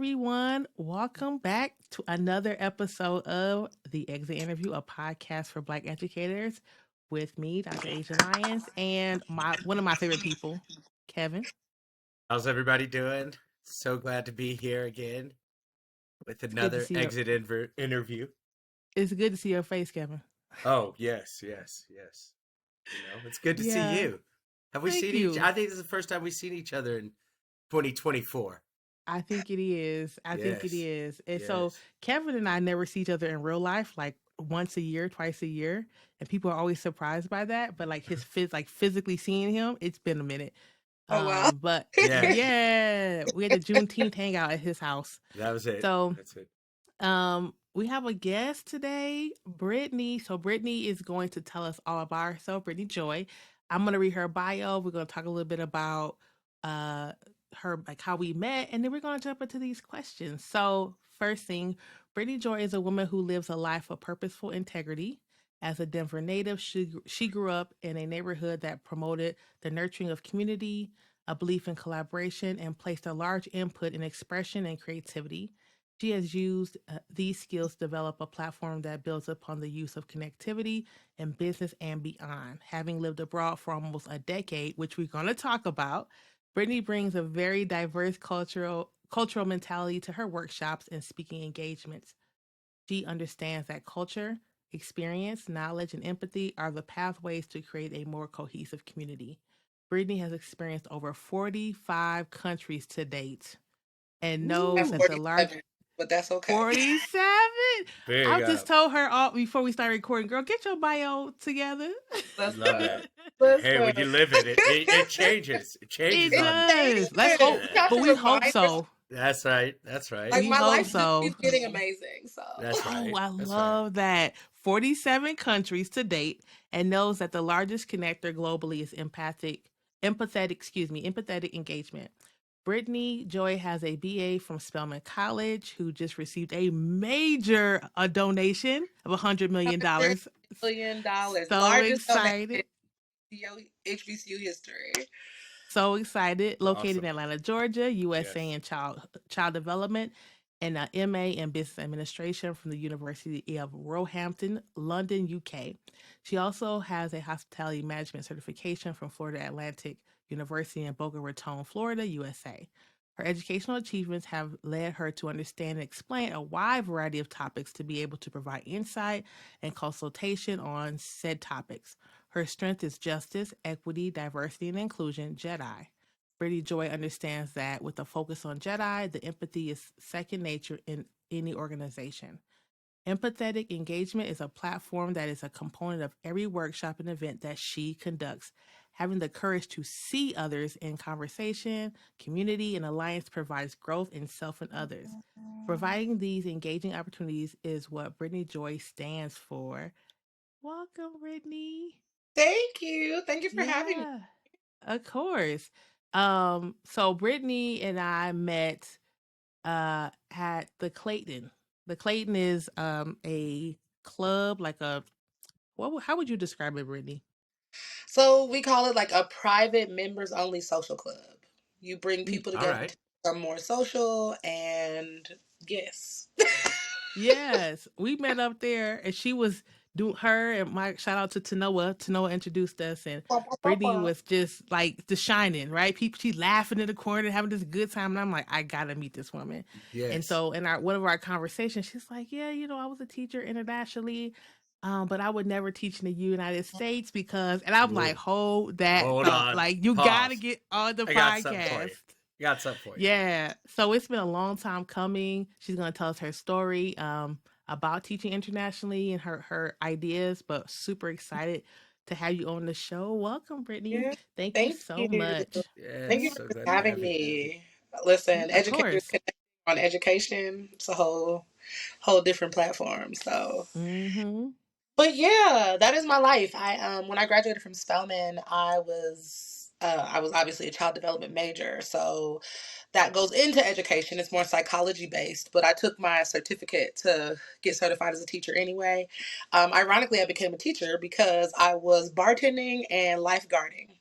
everyone. Welcome back to another episode of The Exit Interview, a podcast for Black educators with me, Dr. Asia Lyons, and one of my favorite people, Kevin. How's everybody doing? So glad to be here again with another exit interview. It's good to see your face, Kevin. Oh, yes. It's good to see you. Have we seen each other? I think this is the first time we've seen each other in 2024. I think it is. And so Kevin and I never see each other in real life, like once a year, twice a year. And people are always surprised by that. But like physically seeing him, it's been a minute. Oh, wow. But yeah, we had the Juneteenth hangout at his house. That was it. So that's it. We have a guest today, Brittany. So Brittany is going to tell us all about herself, Brittni Joy. I'm going to read her bio. We're going to talk a little bit about her, like how we met, and then we're going to jump into these questions. So first thing, Brittni Joy is a woman who lives a life of purposeful integrity. As a Denver native, she grew up in a neighborhood that promoted the nurturing of community, a belief in collaboration, and placed a large input in expression and creativity. She has used these skills to develop a platform that builds upon the use of connectivity in business and beyond. Having lived abroad for almost a decade, which we're going to talk about, Brittany brings a very diverse cultural mentality to her workshops and speaking engagements. She understands that culture, experience, knowledge, and empathy are the pathways to create a more cohesive community. Brittany has experienced over 45 countries to date and knows that the large... But that's okay. 47? I just told her all before we started recording, girl, get your bio together. Love that. Hey, when you live in it, it changes. It changes. It does. Let's hope. But we hope so. That's right. Like my life keeps getting amazing. So that's right. Oh, I love that. 47 countries to date, and knows that the largest connector globally is empathetic engagement. Brittni Joy has a BA from Spelman College, who just received a major donation of $100 million. $100 million. So largest excited. HBCU history. So excited. Located in Atlanta, Georgia, USA in child development, and an MA in business administration from the University of Roehampton, London, UK. She also has a hospitality management certification from Florida Atlantic University in Boca Raton, Florida, USA. Her educational achievements have led her to understand and explain a wide variety of topics to be able to provide insight and consultation on said topics. Her strength is justice, equity, diversity, and inclusion, JEDI. Brittni Joy understands that with a focus on JEDI, the empathy is second nature in any organization. Empathetic engagement is a platform that is a component of every workshop and event that she conducts. Having the courage to see others in conversation, community, and alliance provides growth in self and others. Providing these engaging opportunities is what Brittni Joy stands for. Welcome, Brittni. Thank you. Thank you for having me. Of course. So Brittni and I met at the Clayton. The Clayton is a club, like how would you describe it, Brittni? So we call it like a private members only social club. You bring people together to become more social, and yes. Yes. We met up there, and she was doing her, and my shout out to Tanoa. Tanoa introduced us, and Brittni was just like the shining, right? She's laughing in the corner, having this good time, and I'm like, I gotta meet this woman. Yes. And so in one of our conversations, she's like, yeah, I was a teacher internationally, but I would never teach in the United States because, and I'm like, hold on. Like, you gotta get on the podcast. Got something for you. Yeah. So it's been a long time coming. She's going to tell us her story about teaching internationally and her ideas, but super excited to have you on the show. Welcome, Brittni. Yeah. Thank you so much. Yeah, thank you for having me. Listen, educators connecting on education. It's a whole different platform. So, but yeah, that is my life. I when I graduated from Spelman, I was obviously a child development major, so that goes into education. It's more psychology based, but I took my certificate to get certified as a teacher anyway. Ironically, I became a teacher because I was bartending and lifeguarding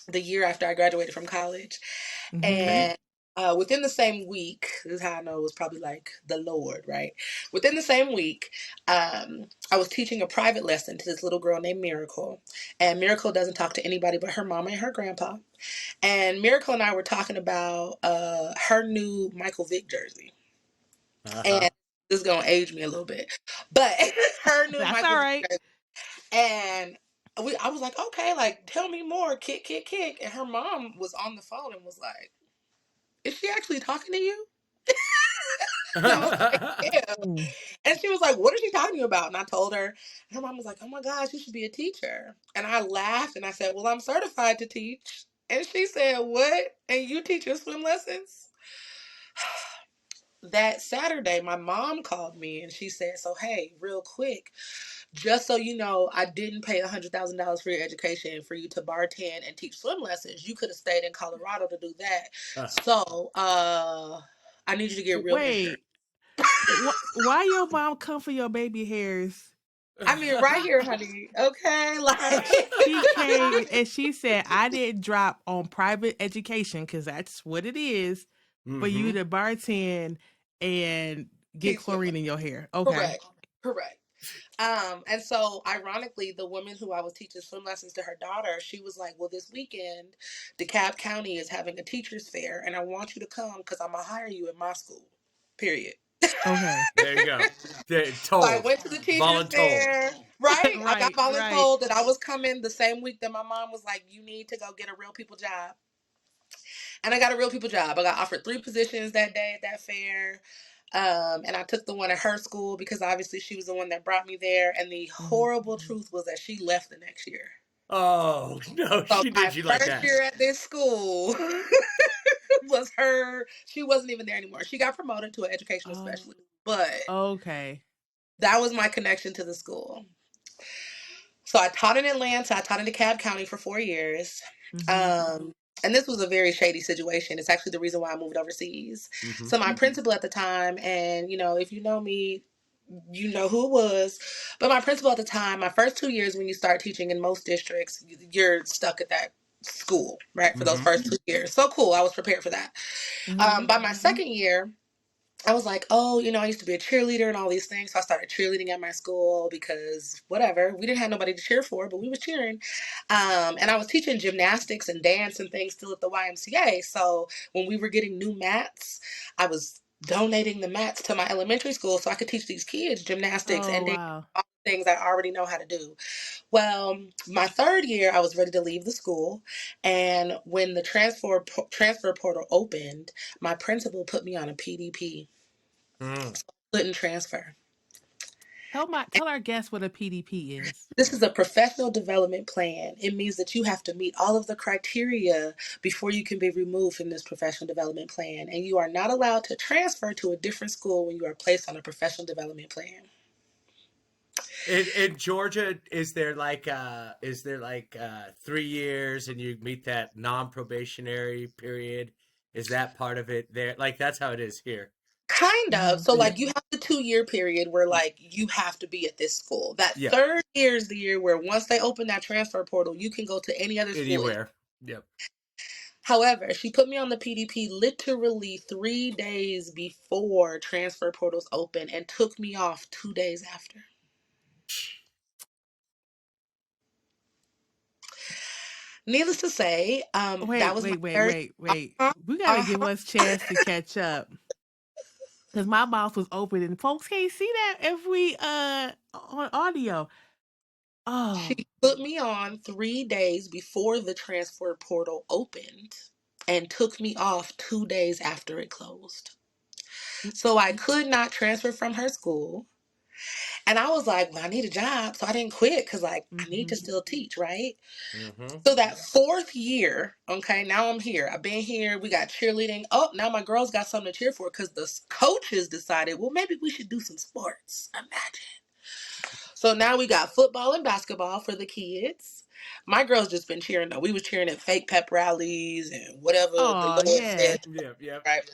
the year after I graduated from college. And within the same week, this is how I know it was probably like the Lord, right? Within the same week, I was teaching a private lesson to this little girl named Miracle. And Miracle doesn't talk to anybody but her mama and her grandpa. And Miracle and I were talking about her new Michael Vick jersey. And this is going to age me a little bit. But her new That's Michael all Vick right. jersey. And I was like, okay, like, tell me more, kick. And her mom was on the phone and was like, is she actually talking to you? And I was like, yeah. And she was like, what is she talking to you about? And I told her, and her mom was like, oh my gosh, you should be a teacher. And I laughed and I said, well, I'm certified to teach. And she said, what? And you teach your swim lessons? That Saturday, my mom called me and she said, so hey, real quick, just so you know, I didn't pay $100,000 for your education for you to bartend and teach swim lessons. You could have stayed in Colorado to do that. So, I need you to get real insurance. Why your mom come for your baby hairs? I mean, right here, honey. Okay, like she came and she said, I didn't drop on private education because that's what it is for you to bartend and get chlorine in your hair. Okay. Correct. And so ironically, the woman who I was teaching swim lessons to her daughter, she was like, well, this weekend, DeKalb County is having a teacher's fair and I want you to come because I'm going to hire you at my school, period. Okay. There you go. So I went to the teacher's fair, right? I got voluntold that I was coming the same week that my mom was like, you need to go get a real people job. And I got a real people job. I got offered 3 positions that day at that fair. And I took the one at her school because obviously she was the one that brought me there. And the horrible truth was that she left the next year. Oh, no, so she did you like that. My first year at this school was her. She wasn't even there anymore. She got promoted to an educational specialist. But okay, that was my connection to the school. So I taught in Atlanta. I taught in DeKalb County for 4 years. And this was a very shady situation. It's actually the reason why I moved overseas. So my principal at the time, and you know, if you know me, you know who it was. But my principal at the time, my first 2 years when you start teaching in most districts, you're stuck at that school, right? For those first 2 years. So cool. I was prepared for that. By my second year, I was like, oh, you know, I used to be a cheerleader and all these things. So I started cheerleading at my school because whatever, we didn't have nobody to cheer for, but we was cheering. And I was teaching gymnastics and dance and things still at the YMCA. So when we were getting new mats, I was donating the mats to my elementary school so I could teach these kids gymnastics and dance, all the things I already know how to do. Well, my third year, I was ready to leave the school. And when the transfer portal opened, my principal put me on a PDP. So I couldn't transfer. Tell our guests what a PDP is. This is a professional development plan. It means that you have to meet all of the criteria before you can be removed from this professional development plan. And you are not allowed to transfer to a different school when you are placed on a professional development plan. In Georgia, is there like 3 years and you meet that non-probationary period? Is that part of it there? Like, that's how it is here. Kind of. So like you have the 2-year period where like you have to be at this school. That third year is the year where once they open that transfer portal, you can go to any other school. Anywhere. Yep. However, she put me on the PDP literally 3 days before transfer portals open and took me off 2 days after. Needless to say, that was wait. We gotta give us a chance to catch up. Because my mouth was open and folks can't see that if we on audio. Oh. She put me on 3 days before the transfer portal opened and took me off 2 days after it closed. So I could not transfer from her school. And I was like, well, I need a job. So I didn't quit because like I need to still teach, right? So that 4th year, okay, now I'm here. I've been here. We got cheerleading. Oh, now my girls got something to cheer for because the coaches decided, well, maybe we should do some sports. Imagine. So now we got football and basketball for the kids. My girls just been cheering though. We was cheering at fake pep rallies and whatever the Lord said. Yep. Right.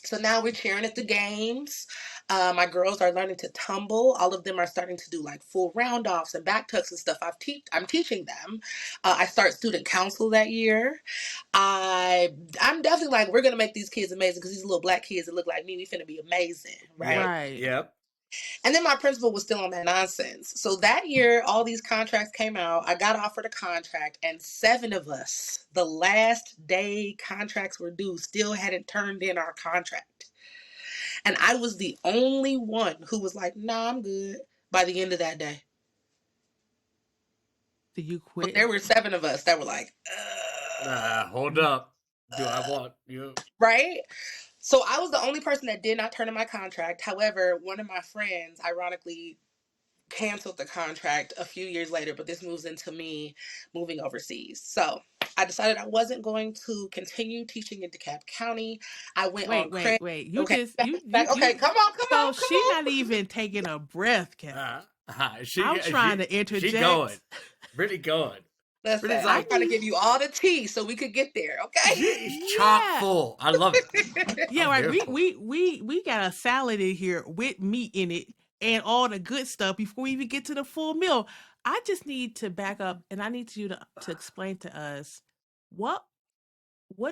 So now we're cheering at the games. My girls are learning to tumble. All of them are starting to do like full round offs and back tucks and stuff. I'm teaching them. I start student council that year. I'm definitely like, we're gonna make these kids amazing because these little black kids that look like me, we finna be amazing, right? Yep. Right. Yep. And then my principal was still on that nonsense. So that year, all these contracts came out. I got offered a contract, and 7 of us, the last day contracts were due, still hadn't turned in our contract. And I was the only one who was like, nah, I'm good by the end of that day. Did you But quit? there were 7 of us that were like, Hold up. Do I want you? right? So I was the only person that did not turn in my contract. However, one of my friends, ironically, canceled the contract a few years later, but this moves into me moving overseas. So I decided I wasn't going to continue teaching in DeKalb County. I went on credit. Wait. You Okay, just back. Okay, come So on, come she on. not even taking a breath, Kevin. I'm trying to interject. She going. Brittany going. Listen, Brittany's I'm trying to give you all the tea so we could get there, okay? She's chock full. I love it. Yeah, I'm right. here for it. We got a salad in here with meat in it and all the good stuff before we even get to the full meal. I just need to back up and I need you to explain to us what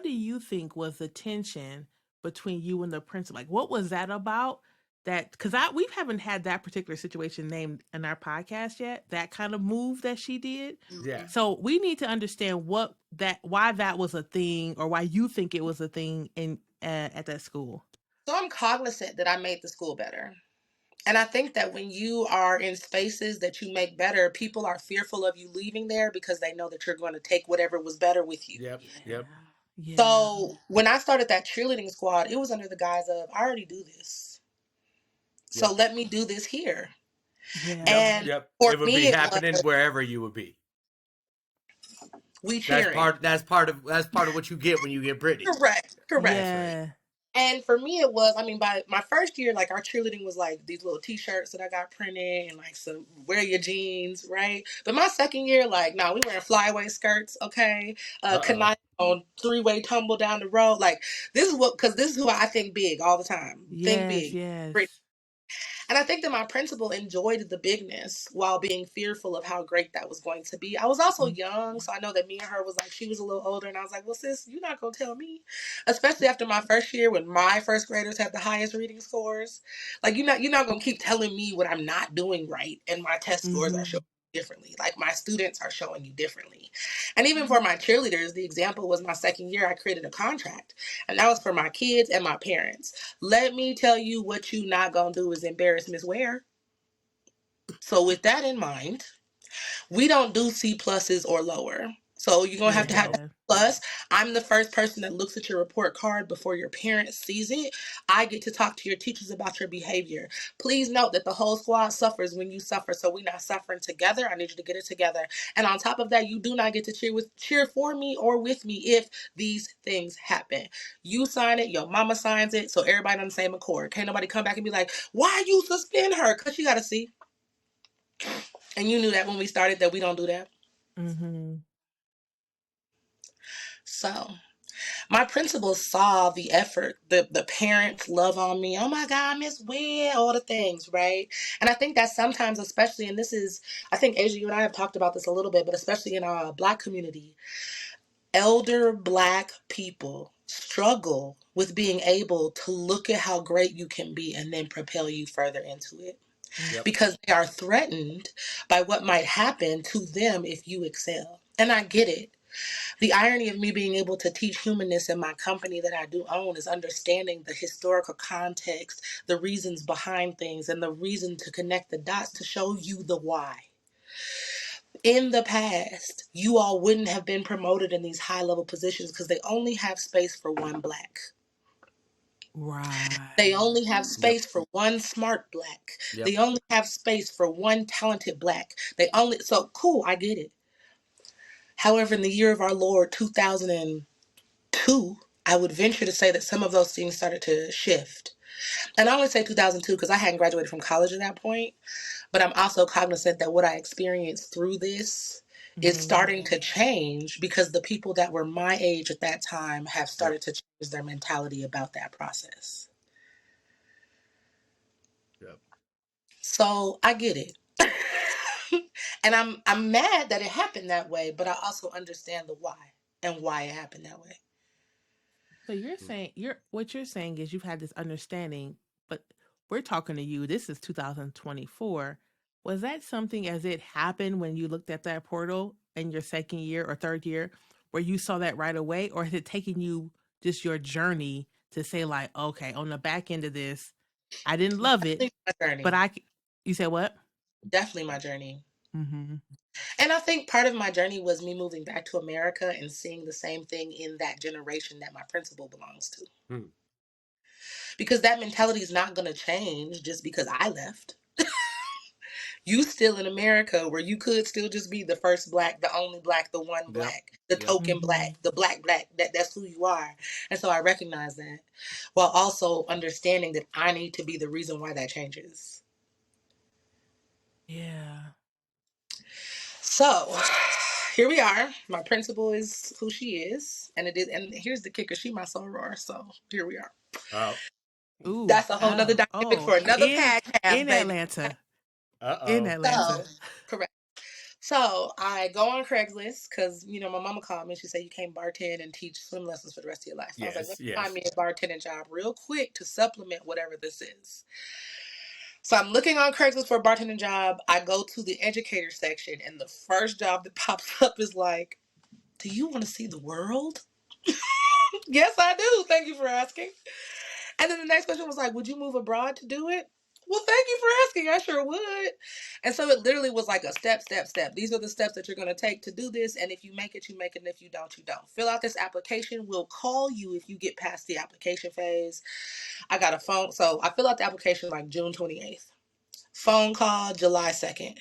do you think was the tension between you and the principal? Like, what was that about? That because we haven't had that particular situation named in our podcast yet. That kind of move that she did. Yeah. So we need to understand why that was a thing, or why you think it was a thing in at that school. So I'm cognizant that I made the school better. And I think that when you are in spaces that you make better, people are fearful of you leaving there because they know that you're going to take whatever was better with you. Yep. Yeah. So when I started that cheerleading squad, it was under the guise of, I already do this. So let me do this here. Yeah. And for it would me, be happening wherever you would be. We cheering. That's part of what you get when you get Brittany. Correct. Yeah. Right. And for me, it was, by my first year, like our cheerleading was like these little t-shirts that I got printed and like some wear your jeans, right? But my second year, like, we wearing flyaway skirts, okay? Conniving on 3-way tumble down the road. Like, this is who I think big all the time. Think big. Yes. And I think that my principal enjoyed the bigness while being fearful of how great that was going to be. I was also young, so I know that me and her was like, she was a little older, and I was like, well, sis, you're not going to tell me. Especially after my first year when my first graders had the highest reading scores. Like, you're not going to keep telling me what I'm not doing right, and my test scores are showing differently. Like, my students are showing you differently. And even for my cheerleaders, the example was my second year, I created a contract. And that was for my kids and my parents. Let me tell you what you not gonna do is embarrass Miss Ware. So with that in mind, we don't do C pluses or lower. So you're going to have to have that plus. I'm the first person that looks at your report card before your parent sees it. I get to talk to your teachers about your behavior. Please note that the whole squad suffers when you suffer. So we're not suffering together. I need you to get it together. And on top of that, you do not get to cheer for me or with me if these things happen. You sign it, your mama signs it, so everybody on the same accord. Can't nobody come back and be like, why you suspend her? Because you got to see. And you knew that when we started that we don't do that. So my principal saw the effort, the parents love on me. Oh my God, Miss Will, all the things, right? And I think that sometimes, especially, and I think Asia, you and I have talked about this a little bit, but especially in our Black community, elder Black people struggle with being able to look at how great you can be and then propel you further into it. Because they are threatened by what might happen to them if you excel. And I get it. The irony of me being able to teach humanness in my company that I do own is understanding the historical context, the reasons behind things, and the reason to connect the dots to show you the why. In the past, you all wouldn't have been promoted in these high-level positions because they only have space for one Black. Right. They only have space for one smart Black. They only have space for one talented Black. So cool, I get it. However, in the year of our Lord 2002, I would venture to say that some of those things started to shift. And I only say 2002 because I hadn't graduated from college at that point, but I'm also cognizant that what I experienced through this is starting to change because the people that were my age at that time have started to change their mentality about that process. Yep. So I get it. And I'm mad that it happened that way, but I also understand the why and why it happened that way. So you're saying what you're saying is you've had this understanding, but we're talking to you. This is 2024. Was that something as it happened when you looked at that portal in your second year or third year, where you saw that right away, or has it taken you just your journey to say like, okay, on the back end of this, I didn't love it, Definitely my journey. but you said what? Definitely my journey. Mm-hmm. And I think part of my journey was me moving back to America and seeing the same thing in that generation that my principal belongs to. Because that mentality is not going to change just because I left. You still in America where you could still just be the first black, the only black, the one black, the token black, the black. That's who you are. And so I recognize that while also understanding that I need to be the reason why that changes. Yeah. So here we are. My principal is who she is. And here's the kicker. She my soror. So here we are. Oh. Ooh. That's a whole nother dynamic for another podcast, in baby. Atlanta. Uh-oh. In Atlanta. So, correct. So I go on Craigslist because, my mama called me and she said, you can't bartend and teach swim lessons for the rest of your life. So I was like, let me find me a bartending job real quick to supplement whatever this is. So I'm looking on Craigslist for a bartending job. I go to the educator section and the first job that pops up is like, do you want to see the world? Yes, I do. Thank you for asking. And then the next question was like, would you move abroad to do it? Well, thank you for asking. I sure would. And so it literally was like a step. These are the steps that you're going to take to do this. And if you make it, you make it. And if you don't, you don't. Fill out this application. We'll call you if you get past the application phase. I got a phone. So I fill out the application like June 28th. Phone call July 2nd.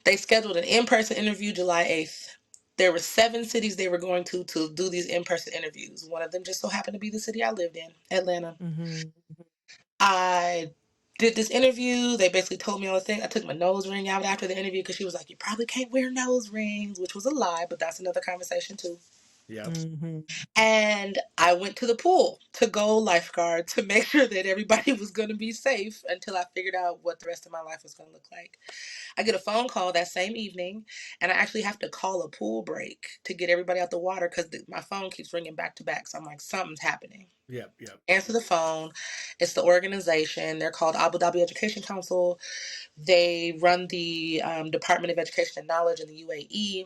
They scheduled an in-person interview July 8th. There were 7 cities they were going to do these in-person interviews. One of them just so happened to be the city I lived in, Atlanta. Mm-hmm. I did this interview. They basically told me all the thing. I took my nose ring out after the interview because she was like, you probably can't wear nose rings, which was a lie, but that's another conversation too. Yeah. Mm-hmm. And I went to the pool to go lifeguard to make sure that everybody was going to be safe until I figured out what the rest of my life was going to look like. I get a phone call that same evening, and I actually have to call a pool break to get everybody out the water because my phone keeps ringing back to back. So I'm like, something's happening. Yep. Answer the phone. It's the organization. They're called Abu Dhabi Education Council. They run the Department of Education and Knowledge in the UAE.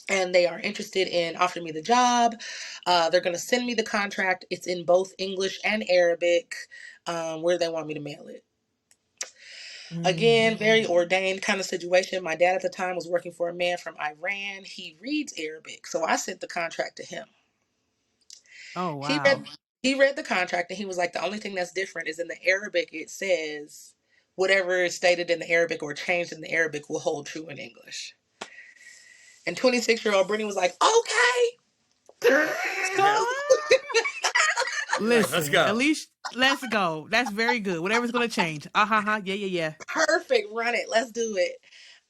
And they are interested in offering me the job. They're going to send me the contract. It's in both English and Arabic, where they want me to mail it. Again, very ordained kind of situation. My dad at the time was working for a man from Iran. He reads Arabic, so I sent the contract to him. Oh, wow. He read the contract and he was like, the only thing that's different is in the Arabic it says whatever is stated in the Arabic or changed in the Arabic will hold true in English. And 26-year-old Brittany was like, okay. Listen, let's go. At least let's go. That's very good. Whatever's gonna change. Yeah. Perfect. Run it. Let's do it.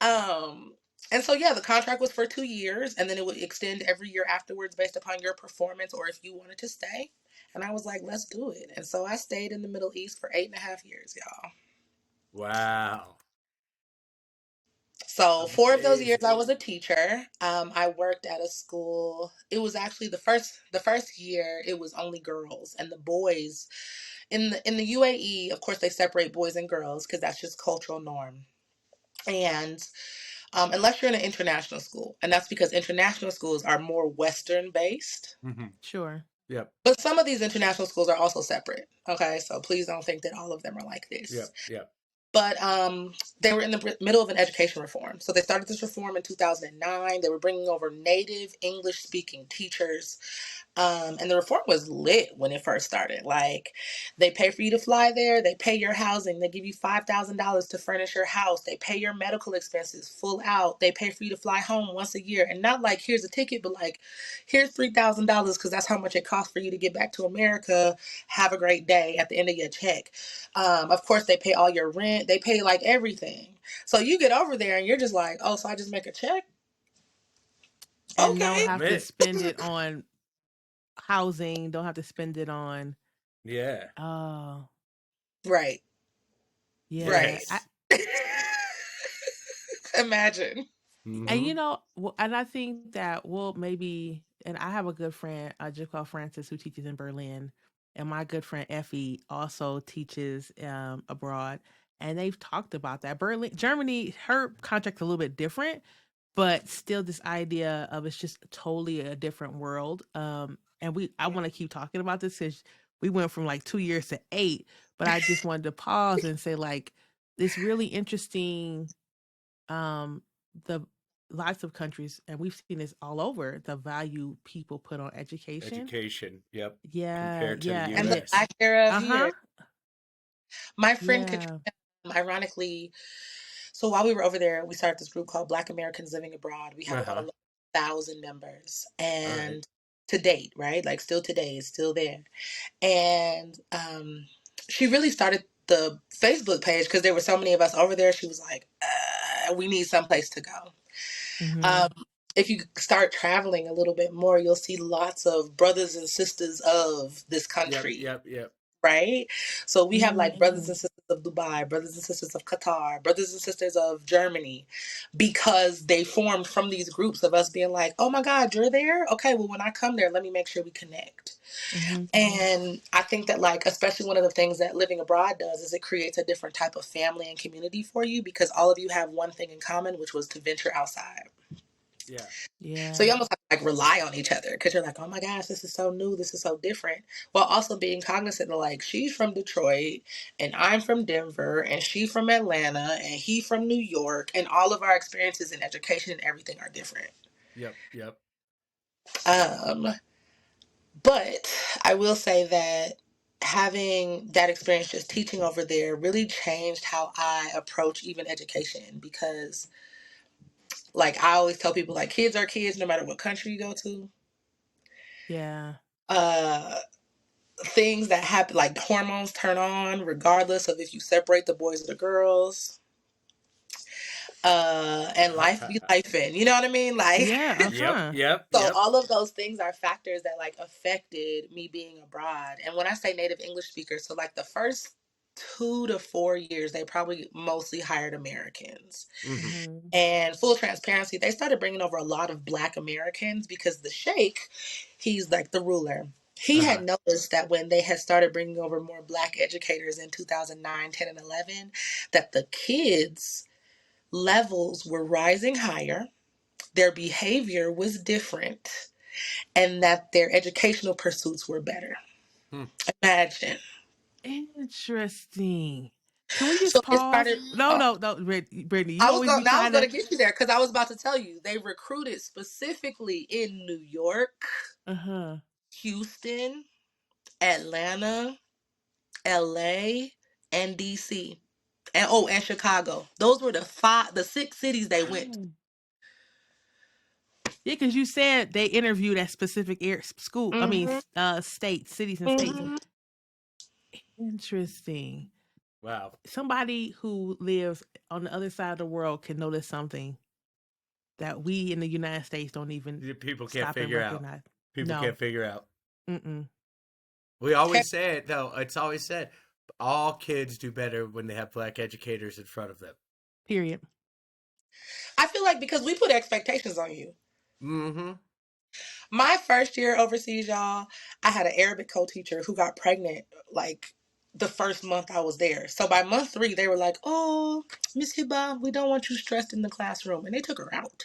And so the contract was for 2 years, and then it would extend every year afterwards based upon your performance or if you wanted to stay. And I was like, let's do it. And so I stayed in the Middle East for 8.5 years, y'all. Wow. So 4 of those years I was a teacher. I worked at a school. It was actually the first year it was only girls, and the boys in the UAE, of course, they separate boys and girls because that's just cultural norm. And unless you're in an international school, and that's because international schools are more Western based. Mm-hmm. Sure. Yep. But some of these international schools are also separate. Okay, so please don't think that all of them are like this. Yep. But they were in the middle of an education reform. So they started this reform in 2009. They were bringing over native English speaking teachers. And the reform was lit when it first started. Like, they pay for you to fly there. They pay your housing. They give you $5,000 to furnish your house. They pay your medical expenses full out. They pay for you to fly home once a year. And not like, here's a ticket, but like, here's $3,000 because that's how much it costs for you to get back to America. Have a great day at the end of your check. Of course, they pay all your rent. They pay like everything. So you get over there and you're just like, oh, so I just make a check? and don't Okay. have to spend it on housing, don't have to spend it on Yeah. oh Right. yeah. Right. Yes. Imagine. And Mm-hmm. and I think that maybe, and I have a good friend, just called Francis, who teaches in Berlin, and my good friend Effie also teaches abroad, and they've talked about that. Berlin, Germany, her contract's a little bit different, but still, this idea of it's just totally a different world. And I want to keep talking about this because we went from like 2 years to 8, but I just wanted to pause and say like it's really interesting. The lots of countries, and we've seen this all over, the value people put on education. Education. Yep. Yeah, Compared to the yeah, And and the it. U.S. lack thereof Uh-huh. here. My friend Yeah. Katrina, ironically, so while we were over there, we started this group called Black Americans Living Abroad. We have about Uh-huh. 11,000 members. All right. And to date, right? Like still today, it's still there. And she really started the Facebook page because there were so many of us over there. She was like, we need someplace to go. Mm-hmm. Um, if you start traveling a little bit more, you'll see lots of brothers and sisters of this Yep. country, Yep. Yep. right? So we have like brothers Mm-hmm. and sisters of Dubai, brothers and sisters of Qatar, brothers and sisters of Germany, because they formed from these groups of us being like, oh my God, you're there? Okay, well, when I come there, let me make sure we connect. Mm-hmm. And I think that, like, especially one of the things that living abroad does is it creates a different type of family and community for you because all of you have one thing in common, which was to venture outside. Yeah. So you Yeah. almost have to like rely on each other because you're like, oh my gosh, this is so new, this is so different. While also being cognizant of like, she's from Detroit and I'm from Denver and she's from Atlanta and he from New York, and all of our experiences in education and everything are different. Yep. Yep. Um, but I will say that having that experience just teaching over there really changed how I approach even education because like I always tell people like kids are kids no matter what country you go to. Yeah. Uh things that happen like hormones turn on regardless of if you separate the boys or the girls. And life be life in, you know what I mean? Like Yeah. Yep. Uh-huh. Yep. so Yep. all of those things are factors that like affected me being abroad. And when I say native English speakers, so like the first 2 to 4 years, they probably mostly hired Americans. Mm-hmm. Mm-hmm. And full transparency, they started bringing over a lot of Black Americans because the sheikh, he's like the ruler. He Uh-huh. had noticed that when they had started bringing over more Black educators in 2009, 10, and 11, that the kids' levels were rising higher, their behavior was different, and that their educational pursuits were better. Hmm. Imagine. Interesting. Can we So just they pause? started. No, no, no, Brittany. You I was always going. be Now I was trying going to. to get you there because I was about to tell you they recruited specifically in New York, Uh-huh. Houston, Atlanta, LA, and DC. And Chicago. Those were the 6 cities they went. Oh. Yeah, because you said they interviewed at specific school. I mean, Mm-hmm. states, cities, and states. Mm-hmm. Interesting. Wow. Somebody who lives on the other side of the world can notice something that we in the United States don't even People can't stop and figure out. recognize. People No. can't figure out. Mm-mm. We always say it though. It's always said all kids do better when they have Black educators in front of them. Period. I feel like because we put expectations on you. Mm-hmm. My first year overseas, y'all, I had an Arabic co-teacher who got pregnant like the first month I was there. So by month 3, they were like, "Oh, Miss Hiba, we don't want you stressed in the classroom," and they took her out.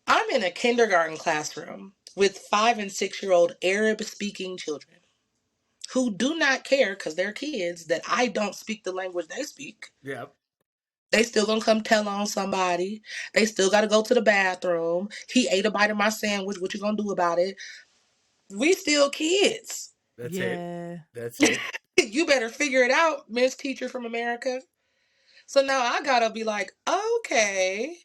I'm in a kindergarten classroom with 5 and 6-year-old Arab-speaking children who do not care because they're kids that I don't speak the language they speak. Yep. They still gonna come tell on somebody. They still gotta go to the bathroom. He ate a bite of my sandwich. What you gonna do about it? We still kids. That's it. Yeah. That's it. You better figure it out, Miss Teacher from America. So now I gotta be like, okay.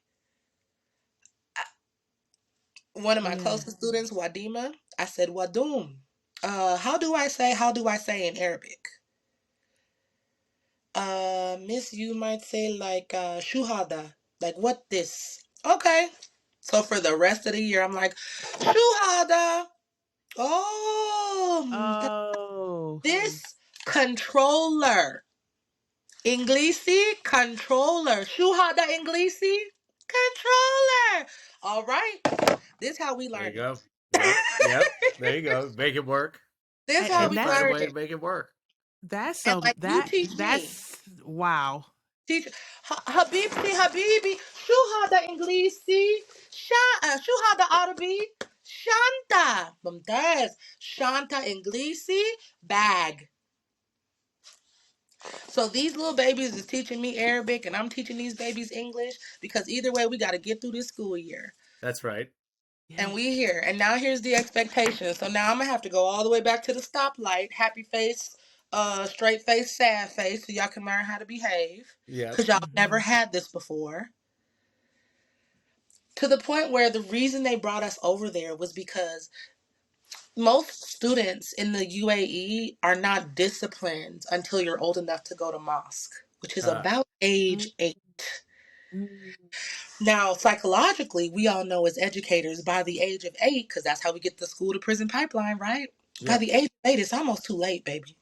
One of my Yeah. closest students, Wadima, I said, Wadum. How do I say in Arabic? Miss, you might say like shuhada. Like what this? Okay. So for the rest of the year, I'm like, Shuhada. Oh. This controller. Inglisi, controller. Shuhada Inglisi, controller. All right. This how we There you learned it. go. Yep. There you go. Make it work. This how And we Find a learned way to it. make it work. that's And so like you teach me. that's wow. Teach Habibti Habibi. Shuhada Inglisi. Shuhada Arabi. Shanta. Mumtaz. Shanta Inglisi. Bag. So these little babies is teaching me Arabic and I'm teaching these babies English because either way we got to get through this school year. That's right. And Yes. we here. And now here's the expectation. So now I'm going to have to go all the way back to the stoplight. Happy face, straight face, sad face so y'all can learn how to behave. Yep. Because y'all never had this before. To the point where the reason they brought us over there was because most students in the UAE are not disciplined until you're old enough to go to mosque, which is about age 8. Now, psychologically, we all know as educators by the age of 8, because that's how we get the school to prison pipeline, right? Yep. By the age of 8, it's almost too late, baby.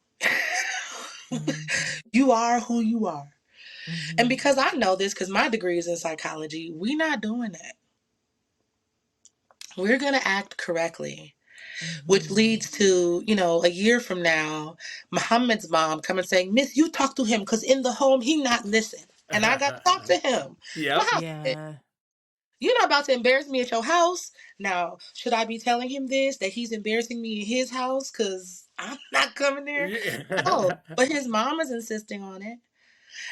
You are who you are. And because I know this, because my degree is in psychology, we're not doing that. We're going to act correctly, which leads to, a year from now, Muhammad's mom coming saying, Miss, you talk to him because in the home, he not listen. And I got to talk to him. Yep. Yeah. You're not about to embarrass me at your house. Now, should I be telling him this, that he's embarrassing me in his house because I'm not coming there? No, but his mom is insisting on it.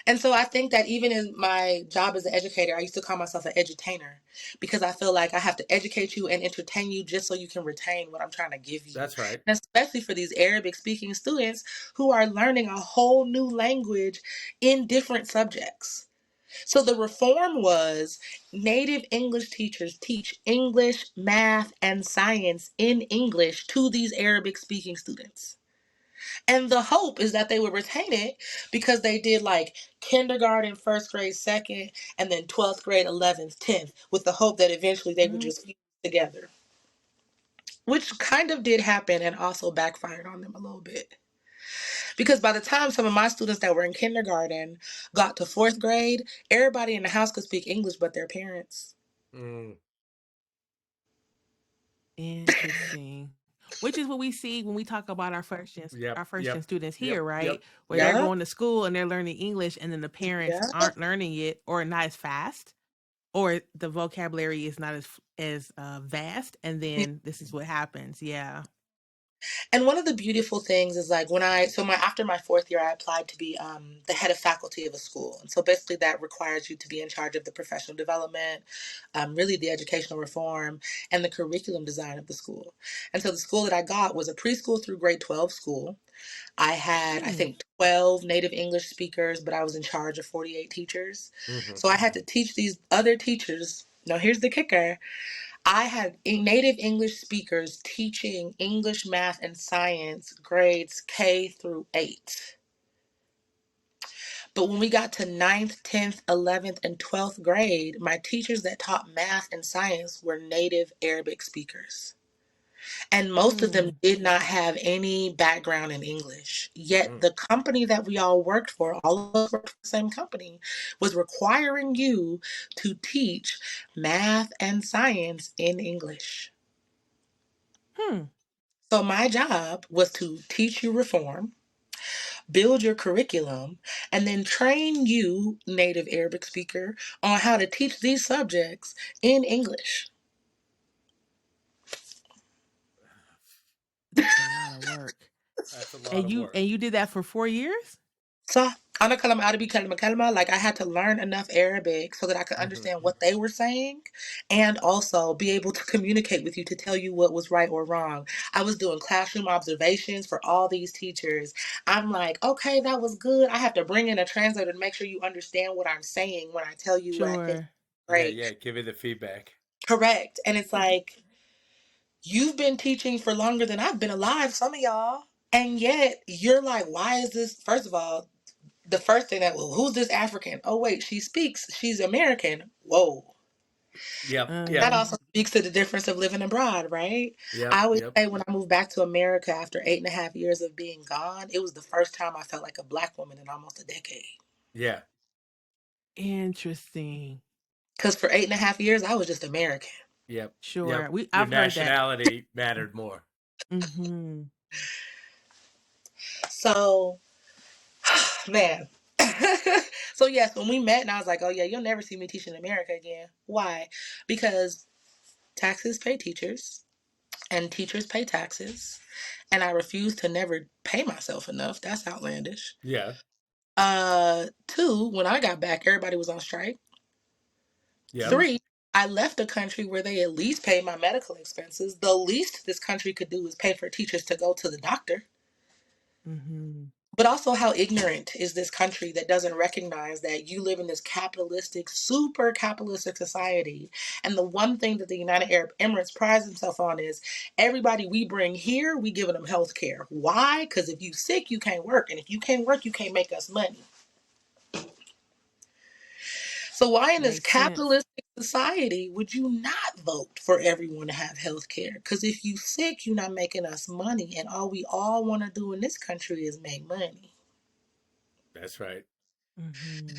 And so I think that even in my job as an educator, I used to call myself an edutainer because I feel like I have to educate you and entertain you just so you can retain what I'm trying to give you. That's right. And especially for these Arabic speaking students who are learning a whole new language in different subjects. So the reform was native English teachers teach English, math, and science in English to these Arabic speaking students. And the hope is that they would retain it because they did like kindergarten, first grade, second, and then 12th grade, 11th, 10th, with the hope that eventually they would just fuse together. Which kind of did happen and also backfired on them a little bit. Because by the time some of my students that were in kindergarten got to 4th grade, everybody in the house could speak English but their parents. Interesting. Which is what we see when we talk about our first gen students here, right? Where they're going to school and they're learning English and then the parents aren't learning it or not as fast or the vocabulary is not as vast, and then this is what happens. Yeah. And one of the beautiful things is like after my 4th year, I applied to be the head of faculty of a school. And so basically that requires you to be in charge of the professional development, really the educational reform and the curriculum design of the school. And so the school that I got was a preschool through grade 12 school. I had, I think, 12 native English speakers, but I was in charge of 48 teachers. So I had to teach these other teachers. Now, here's the kicker. I had native English speakers teaching English, math, and science grades K through 8. But when we got to 9th, 10th, 11th, and 12th grade, my teachers that taught math and science were native Arabic speakers. And most of them did not have any background in English. Yet the company that we all worked for, all of us worked for the same company, was requiring you to teach math and science in English. So my job was to teach you reform, build your curriculum, and then train you, native Arabic speaker, on how to teach these subjects in English. That's a lot of work. That's a lot of work. And you did that for 4 years? So أنا كلام عربي كلمة كلمة, like I had to learn enough Arabic so that I could understand what they were saying and also be able to communicate with you to tell you what was right or wrong. I was doing classroom observations for all these teachers. I'm like, okay, that was good. I have to bring in a translator to make sure you understand what I'm saying when I tell you what I think is great. Yeah, give you the feedback. Correct. And it's like, you've been teaching for longer than I've been alive, some of y'all. And yet you're like, why is this? First of all, the first thing that, well, who's this African? Oh, wait, she speaks. She's American. Whoa. Yep. That Yep. also speaks to the difference of living abroad, right? Yep. I always Yep. say when I moved back to America after 8.5 years of being gone, it was the first time I felt like a Black woman in almost a decade. Yeah. Interesting. Because for 8.5 years, I was just American. Yep. Sure. Yep. Your I've heard that. nationality mattered more. Mm-hmm. So, man. So, yes, when we met, and I was like, oh, yeah, you'll never see me teach in America again. Why? Because taxes pay teachers, and teachers pay taxes. And I refuse to never pay myself enough. That's outlandish. Yeah. Two, when I got back, everybody was on strike. Yep. Three, I left a country where they at least pay my medical expenses. The least this country could do is pay for teachers to go to the doctor. Mm-hmm. But also, how ignorant is this country that doesn't recognize that you live in this capitalistic, super capitalistic society? And the one thing that the United Arab Emirates prides themselves on is everybody we bring here, we giving them health care. Why? Because if you sick, you can't work. And if you can't work, you can't make us money. So why in this Makes sense. capitalistic society would you not vote for everyone to have health care? Because if you sick, you're not making us money. And all we all want to do in this country is make money. That's right. Mm-hmm.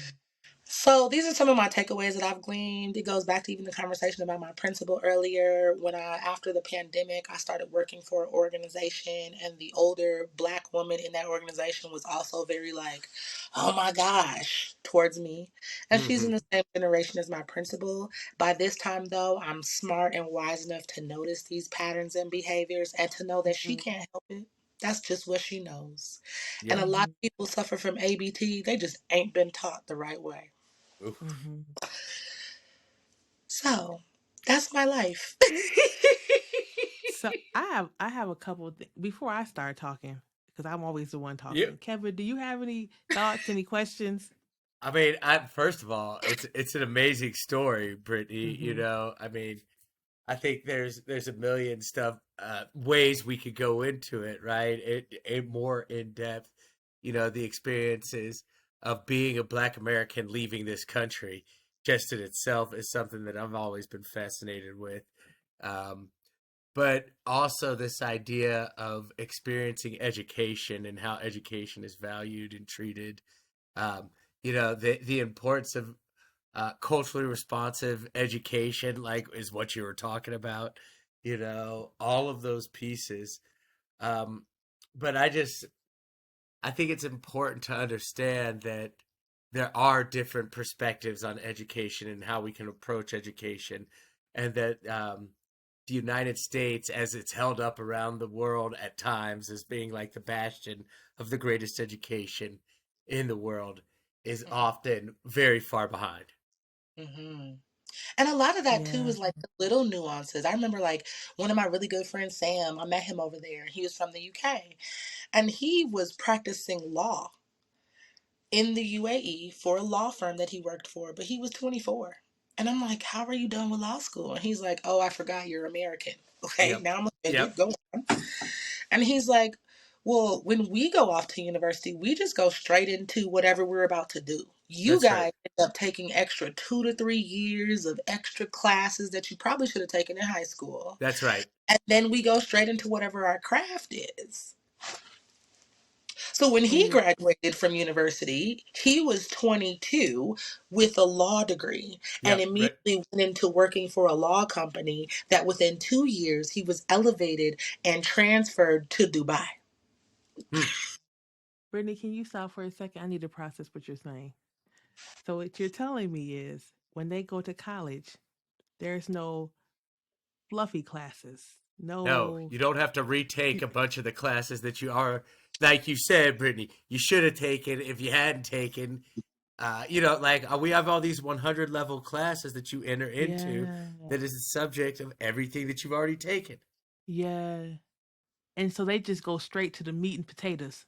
So these are some of my takeaways that I've gleaned. It goes back to even the conversation about my principal earlier. When after the pandemic, I started working for an organization, and the older Black woman in that organization was also very like, oh my gosh, towards me. And she's in Mm-hmm. the same generation as my principal. By this time, though, I'm smart and wise enough to notice these patterns and behaviors and to know that she Mm-hmm. can't help it. That's just what she knows. And a Yep. lot Mm-hmm. of people suffer from ABT. They just ain't been taught the right way. Oof. Mm-hmm. So that's my life. So I have a couple of before I start talking because I'm always the one Yep. talking. Kevin, do you have any thoughts, any questions? I mean, first of all, it's an amazing story, Brittany. You Mm-hmm. know, I mean, I think there's a million stuff ways we could go into it, right? It more in depth. You know, the experiences of being a Black American leaving this country, just in itself, is something that I've always been fascinated with. Um, but also this idea of experiencing education and how education is valued and treated. Um, you know, the importance of culturally responsive education, like is what you were talking about. You know, all of those pieces. Um, but I think it's important to understand that there are different perspectives on education and how we can approach education, and that the United States, as it's held up around the world at times as being like the bastion of the greatest education in the world, is often very far behind. Hmm. And a lot of that too Yeah. is like the little nuances. I remember like one of my really good friends, Sam, I met him over there. He was from the UK and he was practicing law in the UAE for a law firm that he worked for, but he was 24. And I'm like, how are you done with law school? And he's like, oh, I forgot you're American. Okay, Yep. now I'm offended. Yep. Go on. And he's like, well, when we go off to university, we just go straight into whatever we're about to do. You That's right. guys end up taking extra 2 to 3 years of extra classes that you probably should have taken in high school. That's right. And then we go straight into whatever our craft is. So when he And graduated from university, he was 22 with a law degree and Yep. Right. immediately went into working for a law company that within 2 years he was elevated and transferred to Dubai. Hmm. Brittany, can you stop for a second? I need to process what you're saying. So what you're telling me is when they go to college, there's no fluffy classes. No, No. you don't have to retake a bunch of the classes that you are, like you said, Brittany, you should have taken if you hadn't taken. You know, like we have all these 100 level classes that you enter into Yeah. that is the subject of everything that you've already taken. Yeah. And so they just go straight to the meat and potatoes.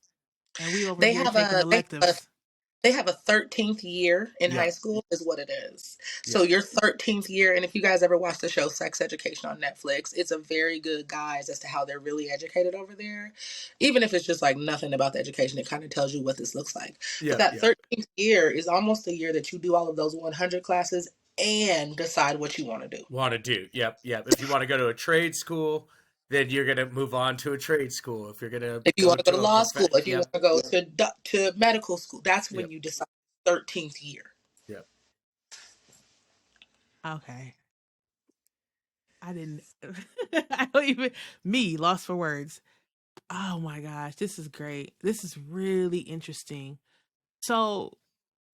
And we over They here have taking a they have a electives. They have a 13th year in high Yep. school is what it is. So Yep. your 13th year, and if you guys ever watch the show Sex Education on Netflix, it's a very good guide as to how they're really educated over there. Even if it's just like nothing about the education, it kind of tells you what this looks like. But Yep. that Yep. 13th year is almost the year that you do all of those 100 classes and decide what you want to do. Want to do. Yep, yep. If you want to go to a trade school, then you're going to move on to a trade school. If you're going to If you go want to go to to a law school, if you want yep, to go to medical school, that's when yep, you decide 13th year. yep. Okay. I didn't. I don't even. Me lost for words. Oh my gosh, this is great. This is really interesting. So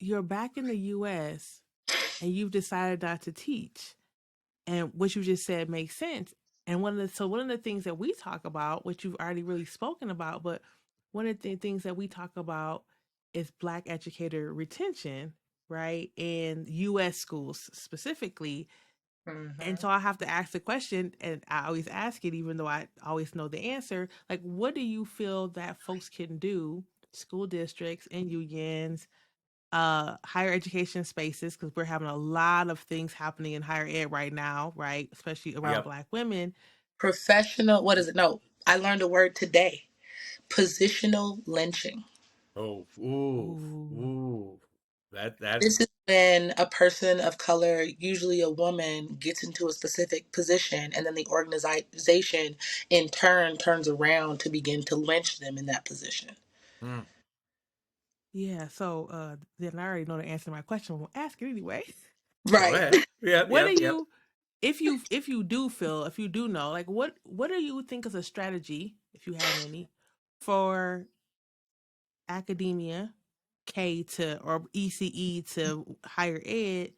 you're back in the U.S. and you've decided not to teach, and what you just said makes sense. And one of the things that we talk about, which you've already really spoken about, but one of the things that we talk about is Black educator retention, right? In U.S. schools specifically. And Mm-hmm. so I have to ask the question, and I always ask it, even though I always know the answer. Like, what do you feel that folks can do, school districts and unions, higher education spaces, because we're having a lot of things happening in higher ed right now, right? Especially around Yep. Black women. Professional, what is it? No, I learned a word today. Positional lynching. Oh, ooh, Ooh. ooh. That's This is when a person of color, usually a woman, gets into a specific position and then the organization in turn turns around to begin to lynch them in that position. mm. Yeah. So then I already know the answer to my question. We'll ask it anyway. Go Right. ahead. Yep, What do yep, yep. you, if you do know, like what do you think is a strategy, if you have any, for academia, K to or ECE to higher ed?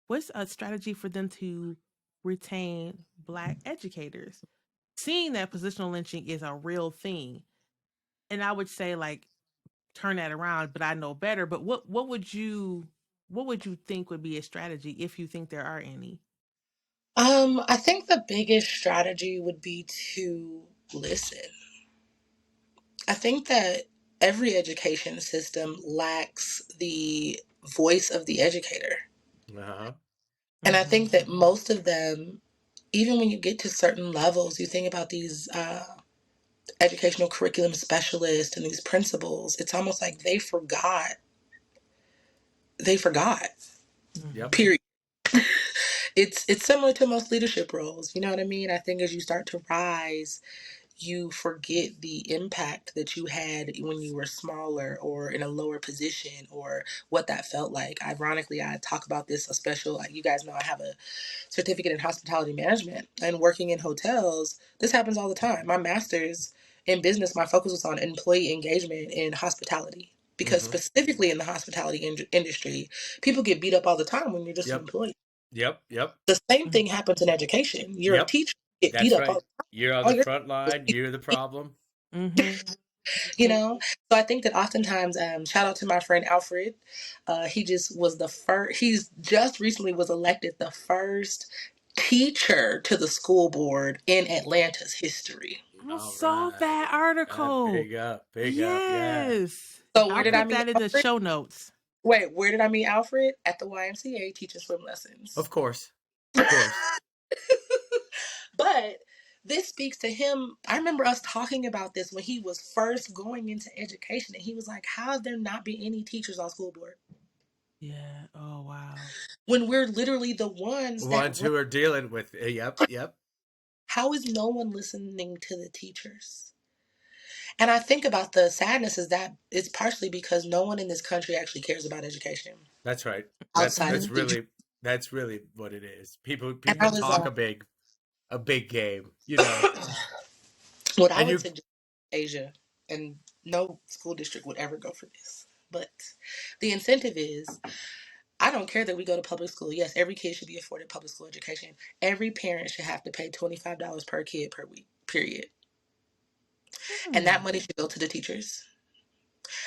What's a strategy for them to retain Black educators? Seeing that positional lynching is a real thing, and I would say like turn that around. But I know better. But what would you think would be a strategy if you think there are any? I think the biggest strategy would be to listen. I think that every education system lacks the voice of the educator. Uh-huh. And I Mm-hmm. think that most of them, even when you get to certain levels, you think about these educational curriculum specialists and these principals, it's almost like they forgot. They forgot. Yep. Mm-hmm. Period. It's similar to most leadership roles. You know what I mean? I think as you start to rise, you forget the impact that you had when you were smaller or in a lower position or what that felt like. Ironically, I talk about this a special, like you guys know I have a certificate in hospitality management and working in hotels. This happens all the time. My master's in business, my focus was on employee engagement in hospitality. Because Mm-hmm. specifically in the hospitality industry, people get beat up all the time when you're just an Yep. employee. Yep. Yep. The same Mm-hmm. thing happens in education. You're a Yep. teacher, you get beat That's up all right. the time. You're on All the you're front line. You're the problem. Mm-hmm. you know so I think that oftentimes, shout out to my friend Alfred. He just was the first, he's just recently was elected the first teacher to the school board in Atlanta's history. I All saw right. that article. Big up. Big up. Yeah. Yes. So where I'll did I put meet that in the Alfred? show notes. Wait, where did I meet Alfred? At the YMCA teaching swim lessons. Of course. Of course. But this speaks to him. I remember us talking about this when he was first going into education, and he was like, how have there not been any teachers on school board Yeah. Oh wow. when we're literally the ones that Ones run? who are dealing with yep, yep. How is no one listening to the teachers? And I think about the sadness is that it's partially because no one in this country actually cares about education That's right. That's outside of that's Mm-hmm. teachers. really that's really what it is. People And I people was talk a big game, you know. what I And would you suggest Asia, and no school district would ever go for this. But the incentive is, I don't care that we go to public school. Yes, every kid should be afforded public school education. Every parent should have to pay $25 per kid per week, period. And that Hmm. money should go to the teachers.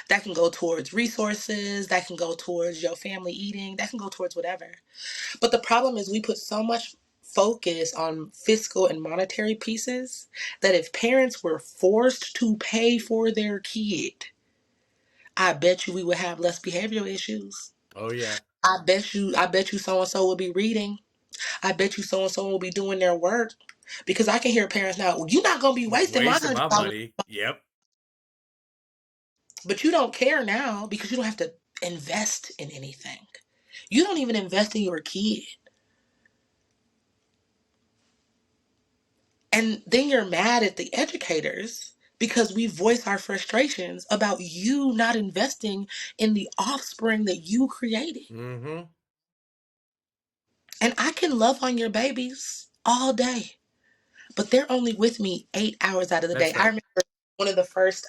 That can go towards resources, that can go towards your family eating, that can go towards whatever. But the problem is we put so much focus on fiscal and monetary pieces that if parents were forced to pay for their kid, I bet you we would have less behavioral issues. oh yeah. I bet you so and so will be reading. I bet you so and so will be doing their work. Because I can hear parents now, well, you're not gonna be wasting my Wasting my $100. money. Yep. But you don't care now because you don't have to invest in anything. You don't even invest in your kid. And then you're mad at the educators because we voice our frustrations about you not investing in the offspring that you created. Mm-hmm. And I can love on your babies all day, but they're only with me 8 hours out of the day. That's I right. remember one of the first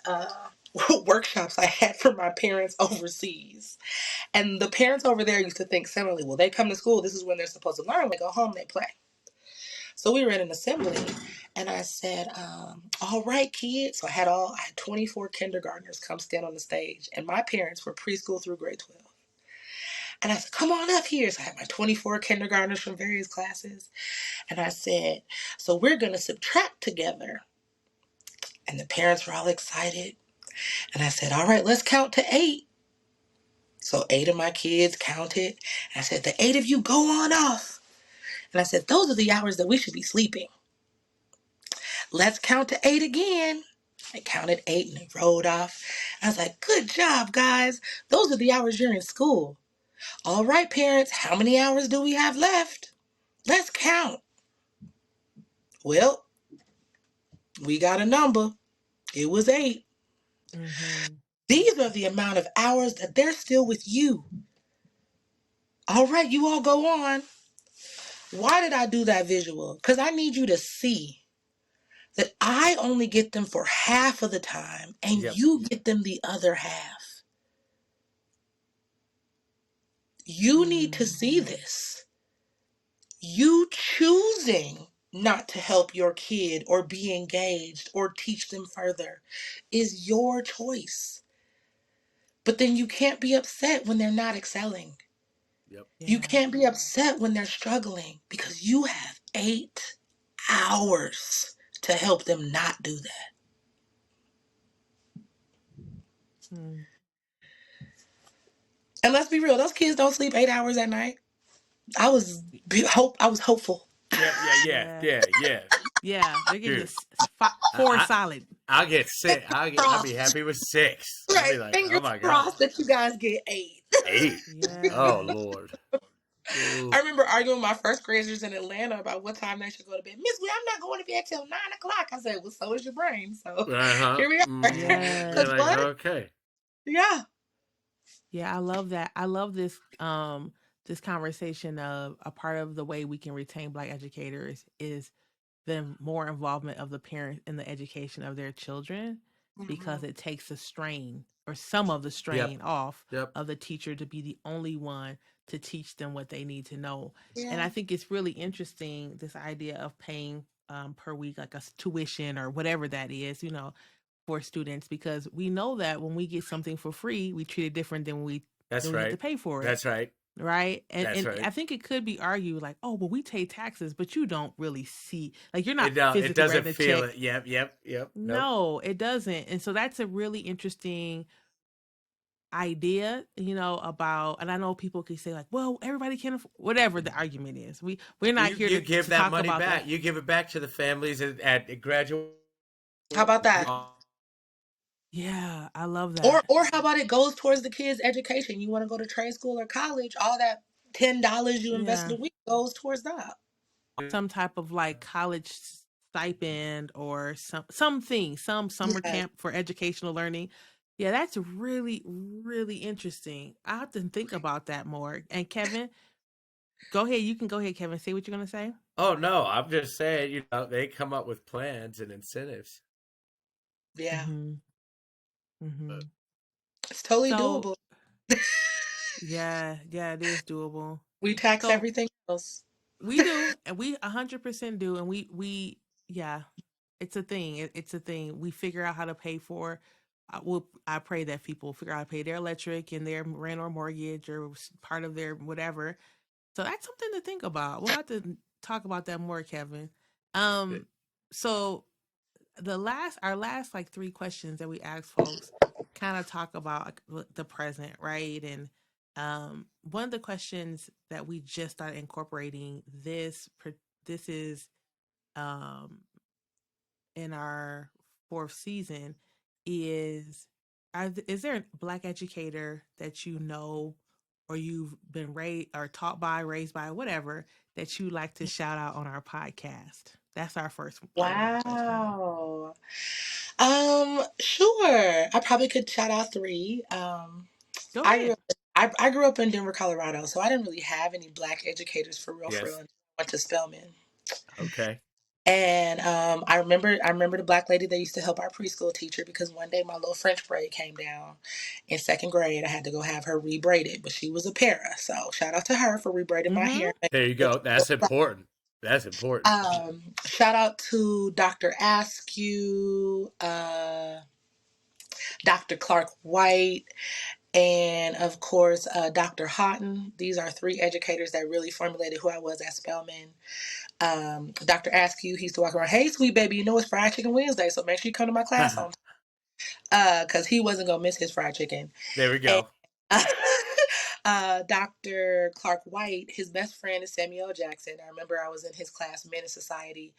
workshops I had for my parents overseas. And the parents over there used to think similarly. Well, they come to school, this is when they're supposed to learn. They go home, they play. So we were in an assembly, and I said, all right, kids. So I had 24 kindergartners come stand on the stage, and my parents were preschool through grade 12. And I said, come on up here. So I had my 24 kindergartners from various classes. And I said, so we're going to subtract together. And the parents were all excited. And I said, all right, let's count to 8. So 8 of my kids counted. And I said, the 8 of you go on off. And I said, those are the hours that we should be sleeping. Let's count to 8 again. I counted 8 and they rolled off. I was like, good job, guys. Those are the hours you're in school. All right, parents, how many hours do we have left? Let's count. Well, we got a number. It was 8. Mm-hmm. These are the amount of hours that they're still with you. All right, you all go on. Why did I do that visual? Because I need you to see that I only get them for half of the time and Yep. you get them the other half. You need to see this. You choosing not to help your kid or be engaged or teach them further is your choice. But then you can't be upset when they're not excelling. Yep. You can't be upset when they're struggling because you have 8 hours to help them not do that. Mm. And let's be real, those kids don't sleep 8 hours at night. I was hopeful. Yeah, they're getting Dude, this 4 solid. I'll get 6. I'll be happy with 6. I'll Right. be like, Fingers oh my god, crossed that you guys get 8. 8. Yeah. Oh Lord. Ooh. I remember arguing with my first graders in Atlanta about what time they should go to bed. Miss, I'm not going to bed till 9 o'clock. I said, well, so is your brain. So here we are. You're Because like, what? okay. Yeah. Yeah, I love that. I love this conversation of a part of the way we can retain Black educators is the more involvement of the parents in the education of their children, because it takes the strain or some of the strain off of the teacher to be the only one to teach them what they need to know. Yeah. And I think it's really interesting, this idea of paying per week, like a tuition or whatever that is, for students, because we know that when we get something for free, we treat it different than we That's have right. to pay for it. That's right. Right. And That's right. I think it could be argued like, oh, well, we pay taxes, but you don't really see, like, you're not No, physically it doesn't writing a feel check. it. Yep. No, it doesn't. And so that's a really interesting idea, about, and I know people can say like, well, everybody can afford, whatever the argument is. We're not here You to give that talk money about back. that. You give it back to the families at graduate. How about that? Yeah, I love that. Or how about it goes towards the kids' education? You want to go to trade school or college, all that $10 you invested a week goes towards that. Some type of like college stipend or something, some summer camp for educational learning. Yeah, that's really, really interesting. I have to think about that more. And Kevin, go ahead. You can go ahead, Kevin. Say what you're going to say. Oh, no, I'm just saying, they come up with plans and incentives. Yeah. Mm-hmm. It's totally doable. Yeah, it is doable. We tax everything else. We do, and we 100% do, and we yeah, it's a thing. It's a thing. We figure out how to pay for. I pray that people figure out how to pay their electric and their rent or mortgage or part of their whatever. So that's something to think about. We'll have to talk about that more, Kevin. So our last like 3 questions that we ask folks kind of talk about the present, right? And one of the questions that we just started incorporating this is in our 4th season is is there a Black educator that you know or you've been raised or taught by, raised by, whatever, that you like to shout out on our podcast? That's our first. Wow. Sure. I probably could shout out three. Go I grew ahead. up I grew up in Denver, Colorado, so I didn't really have any black educators for real, for real. Yes. Until I went to Spelman. Okay. And I remember the black lady that used to help our preschool teacher because one day my little French braid came down in second grade. I had to go have her rebraided, but she was a para. So shout out to her for rebraiding my hair. There you go. That's important. That's important. Shout out to Dr. Askew, Dr. Clark White, and of course, Dr. Houghton. These are three educators that really formulated who I was at Spelman. Dr. Askew, he used to walk around, hey, sweet baby, you know it's Fried Chicken Wednesday, so make sure you come to my class on time. Because he wasn't going to miss his fried chicken. There we And, go. Dr. Clark White, his best friend is Samuel Jackson. I remember I was in his class, Men in Society,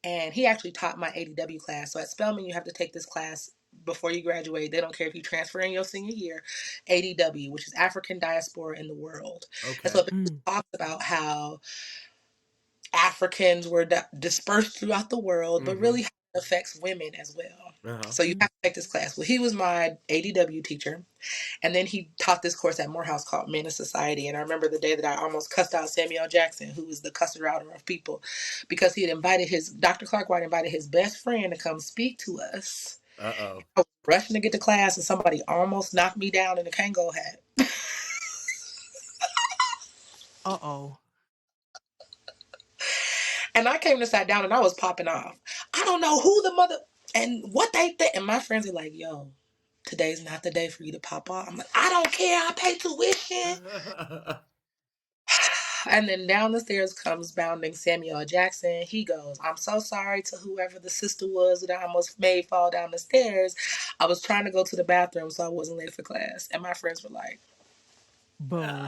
and he actually taught my ADW class. So at Spelman, you have to take this class before you graduate. They don't care if you transfer in your senior year. ADW, which is African Diaspora in the World. Okay. And so it talks about how Africans were dispersed throughout the world, but really how it affects women as well. So you have to take this class. Well, he was my ADW teacher. And then he taught this course at Morehouse called Men in Society. And I remember the day that I almost cussed out Samuel Jackson, who was the cusser outer of people, because he had invited Dr. Clark White invited his best friend to come speak to us. Uh-oh. I was rushing to get to class and somebody almost knocked me down in a Kango hat. Uh-oh. And I came to sat down and I was popping off. I don't know who the mother and what they think. And my friends are like, yo, today's not the day for you to pop off. I'm like, I don't care. I pay tuition. And then down the stairs comes bounding Samuel Jackson. He goes, I'm so sorry to whoever the sister was that I almost made fall down the stairs. I was trying to go to the bathroom so I wasn't late for class. And my friends were like, boom.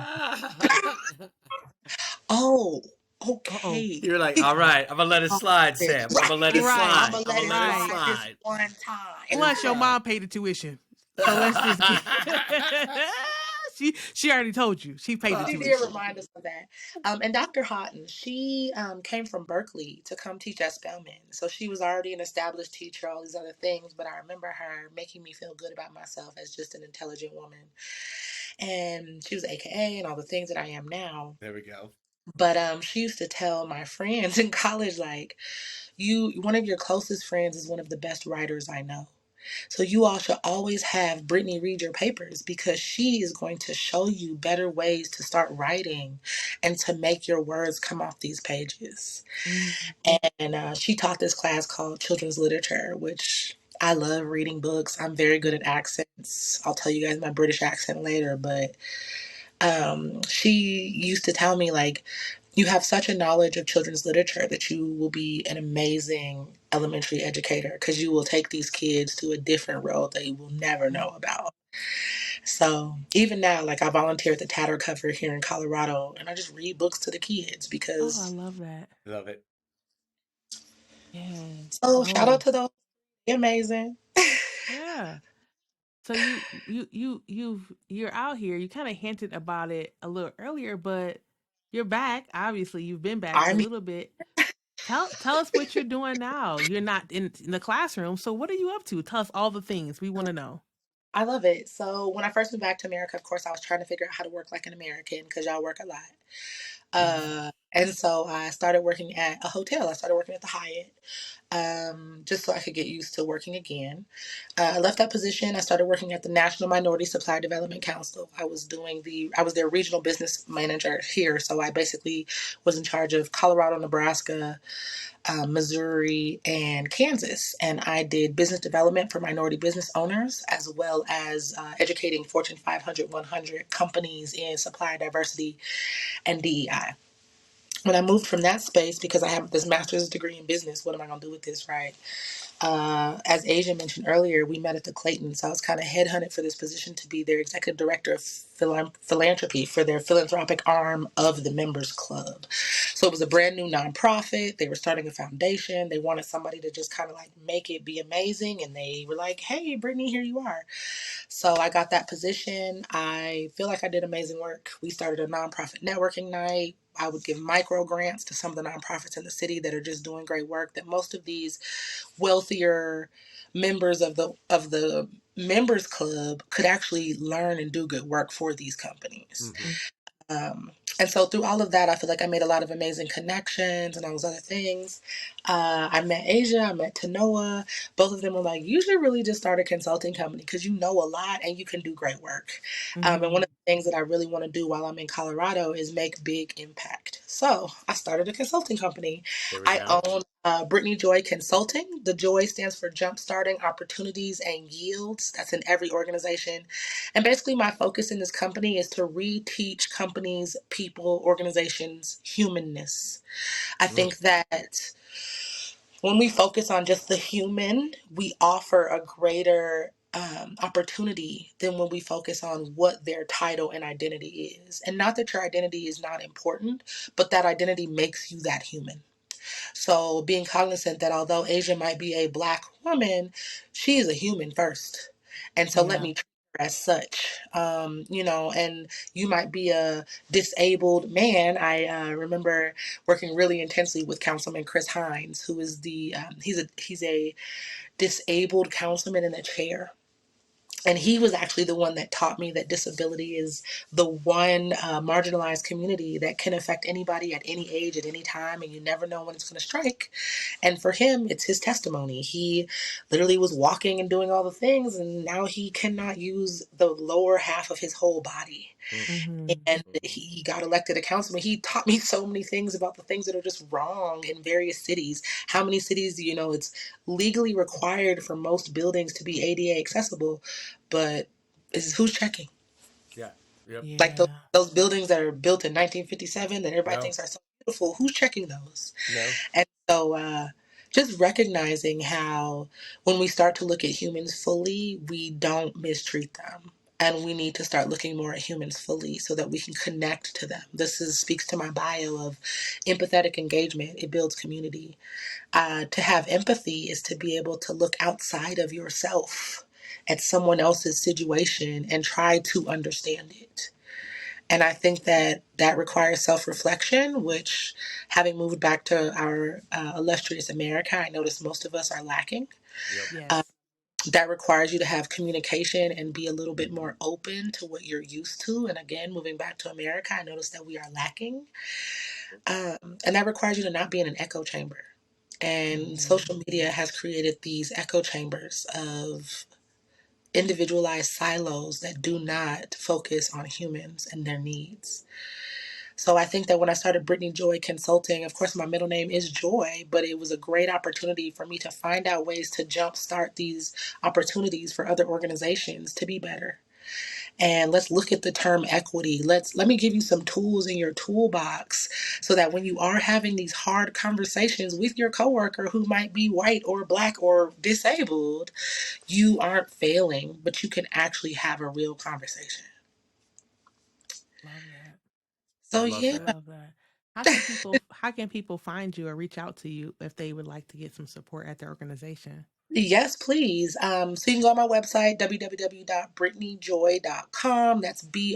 oh, Uh-oh. okay. You're like, all right, I'm going to let it slide, Sam. I'm going to let it slide. I'm going to let it slide this one time. Plus, your mom paid the tuition. So let's just get... She already told you. She paid the tuition. She did remind us of that. And Dr. Houghton, she came from Berkeley to come teach at Spelman. So she was already an established teacher, all these other things. But I remember her making me feel good about myself as just an intelligent woman. And she was AKA and all the things that I am now. There we go. But she used to tell my friends in college, like, one of your closest friends is one of the best writers I know. So you all should always have Brittany read your papers because she is going to show you better ways to start writing and to make your words come off these pages. And she taught this class called Children's Literature, which I love reading books. I'm very good at accents. I'll tell you guys my British accent later, but she used to tell me, like, you have such a knowledge of children's literature that you will be an amazing elementary educator because you will take these kids to a different road they will never know about. So even now, like, I volunteer at the Tatter Cover here in Colorado, and I just read books to the kids because... Oh, I love that. Love it. Yeah. So shout out to those. They're amazing. Yeah. So you're out here. You kind of hinted about it a little earlier, but you're back. Obviously, you've been back a little bit. Tell us what you're doing now. You're not in the classroom, so what are you up to? Tell us all the things we want to know. I love it. So when I first went back to America, of course, I was trying to figure out how to work like an American because y'all work a lot. And so I started working at a hotel. I started working at the Hyatt, just so I could get used to working again. I left that position. I started working at the National Minority Supply Development Council. I was their regional business manager here. So I basically was in charge of Colorado, Nebraska, Missouri, and Kansas. And I did business development for minority business owners, as well as educating Fortune 500, 100 companies in supply diversity and DEI. When I moved from that space, because I have this master's degree in business, what am I going to do with this, right? As Asia mentioned earlier, we met at the Clayton, so I was kind of headhunted for this position to be their executive director of philanthropy for their philanthropic arm of the Members Club. So it was a brand new nonprofit. They were starting a foundation. They wanted somebody to just kind of like make it be amazing, and they were like, "Hey, Brittany, here you are." So I got that position. I feel like I did amazing work. We started a nonprofit networking night. I would give micro grants to some of the nonprofits in the city that are just doing great work, that most of these wealthier members of the members club could actually learn and do good work for these companies. And so through all of that, I feel like I made a lot of amazing connections and all those other things. I met Asia, I met Tanoa. Both of them were like, you should really just start a consulting company because you know a lot and you can do great work. And one of the things that I really want to do while I'm in Colorado is make big impact. So I started a consulting company. I own Brittni Joy Consulting. The Joy stands for Jumpstarting Opportunities and Yields. That's in every organization. And basically, my focus in this company is to reteach companies, people, organizations, humanness. I think that when we focus on just the human, we offer a greater opportunity than when we focus on what their title and identity is. And not that your identity is not important, but that identity makes you that human. So being cognizant that although Asia might be a Black woman, she is a human first. And so let me treat her as such, and you might be a disabled man. I remember working really intensely with Councilman Chris Hines, who is he's a disabled councilman in a chair. And he was actually the one that taught me that disability is the one marginalized community that can affect anybody at any age, at any time, and you never know when it's going to strike. And for him, it's his testimony. He literally was walking and doing all the things, and now he cannot use the lower half of his whole body. And he got elected a councilman. He taught me so many things about the things that are just wrong in various cities. How many cities, it's legally required for most buildings to be ADA accessible, but who's checking? Yeah. Yep. Like those buildings that are built in 1957 that everybody thinks are so beautiful, who's checking those? No. And so just recognizing how when we start to look at humans fully, we don't mistreat them. And we need to start looking more at humans fully so that we can connect to them. Speaks to my bio of empathetic engagement. It builds community. To have empathy is to be able to look outside of yourself at someone else's situation and try to understand it. And I think that requires self-reflection, which, having moved back to our illustrious America, I notice most of us are lacking. That requires you to have communication and be a little bit more open to what you're used to. And again, moving back to America, I noticed that we are lacking. And that requires you to not be in an echo chamber. And social media has created these echo chambers of individualized silos that do not focus on humans and their needs. So I think that when I started Brittni Joy Consulting, of course, my middle name is Joy, but it was a great opportunity for me to find out ways to jumpstart these opportunities for other organizations to be better. And let's look at the term equity. Let me give you some tools in your toolbox so that when you are having these hard conversations with your coworker who might be white or Black or disabled, you aren't failing, but you can actually have a real conversation. Love that. So I love that. How can people find you or reach out to you if they would like to get some support at their organization? Yes, please. So you can go on my website, www.brittnijoy.com. That's Brittni,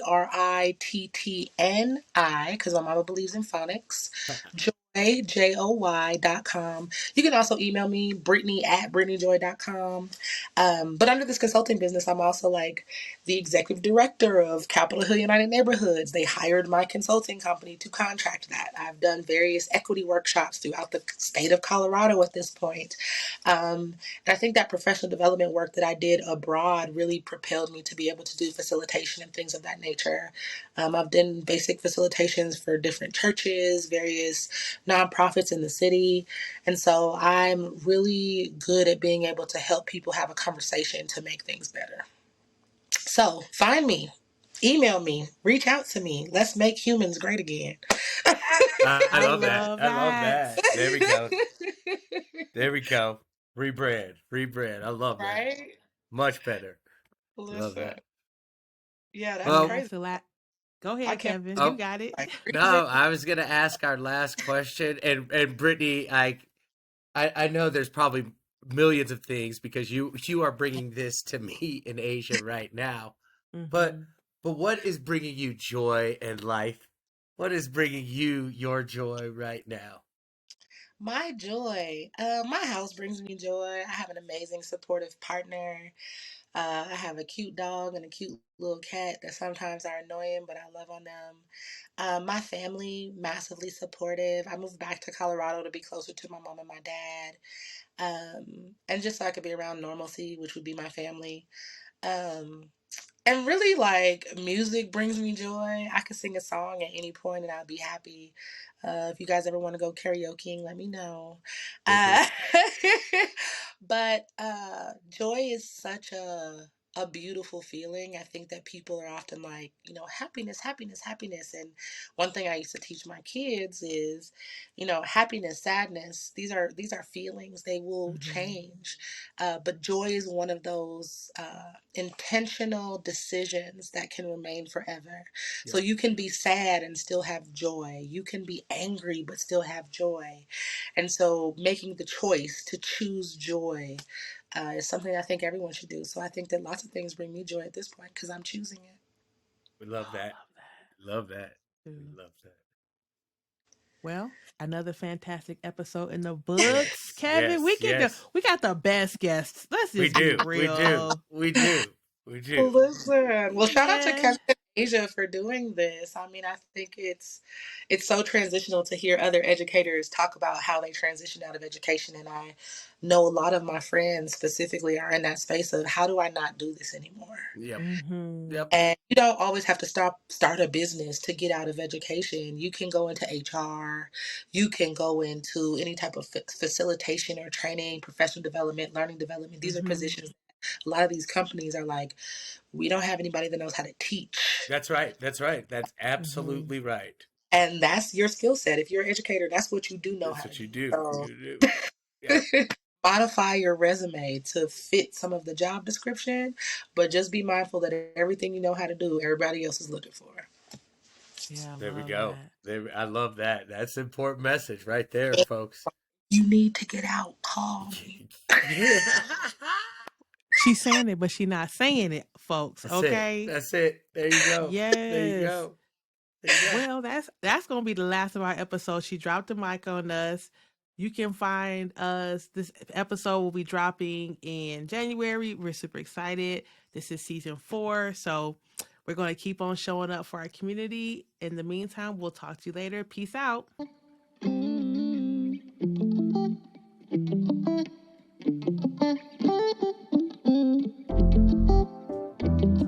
because my mama believes in phonics. Joy.com. You can also email me, Brittni@brittnijoy.com. But under this consulting business, I'm also like the executive director of Capitol Hill United Neighborhoods. They hired my consulting company to contract that. I've done various equity workshops throughout the state of Colorado at this point. And I think that professional development work that I did abroad really propelled me to be able to do facilitation and things of that nature. I've done basic facilitations for different churches, various nonprofits in the city. And so I'm really good at being able to help people have a conversation to make things better. So find me, email me, reach out to me. Let's make humans great again. I love that. I love that. There we go. There we go. Rebrand. I love that. Right? Much better. Listen. Love that. Yeah, that's crazy. Go ahead, Kevin. You got it. No, I was gonna ask our last question, and Brittni, I know there's probably millions of things because you are bringing this to me in Asia right now, but what is bringing you joy and life What is bringing you your joy right now? My joy. My house brings me joy. I have an amazing, supportive partner. I have a cute dog and a cute little cat that sometimes are annoying, but I love on them. My family, massively supportive. I moved back to Colorado to be closer to my mom and my dad, and just so I could be around normalcy, which would be my family. Um, and really, like, music brings me joy. I could sing a song at any point and I'll be happy. If you guys ever want to go karaokeing, let me know. Uh, but joy is such a beautiful feeling. I think that people are often like, happiness, happiness, happiness. And one thing I used to teach my kids is, happiness, sadness. These are feelings. They will change. But joy is one of those intentional decisions that can remain forever. So Yep. you can be sad and still have joy. You can be angry but still have joy. And so making the choice to choose joy is something I think everyone should do. So I think that lots of things bring me joy at this point because I'm choosing it. We love Oh, that. Love that. We love that. well, another fantastic episode in the books, Yes, Kevin. yes, yes. We got the best guests. Let's We just be do. We do. real. We do. We do. Listen, well, shout out to Yeah. Kevin and Asia for doing this. I mean, I think it's so transitional to hear other educators talk about how they transition out of education, and I know a lot of my friends specifically are in that space of how do I not do this anymore? Yep. Mm-hmm. Yep. And you don't always have to start a business to get out of education. You can go into HR, you can go into any type of facilitation or training, professional development, learning development. These are Mm-hmm. positions. A lot of these companies are like, we don't have anybody that knows how to teach. That's right. That's right. That's Mm-hmm. absolutely right. And that's your skill set. If you're an educator, that's what you do know That's how to what do. you do. So You do. Yep. modify your resume to fit some of the job description, but just be mindful that everything you know how to do, everybody else is looking for. Yeah, I There we love go. that. There. I love that. That's an important message right there, folks. You need to get out, call me. She's saying it, but she's not saying it, folks. That's it. Okay. That's it. There you go. There you Yes. go. There you go. Well, that's gonna be the last of our episode. She dropped the mic on us. You can find us. This episode will be dropping in January. We're super excited. This is season 4, so we're going to keep on showing up for our community. In the meantime, we'll talk to you later. Peace out.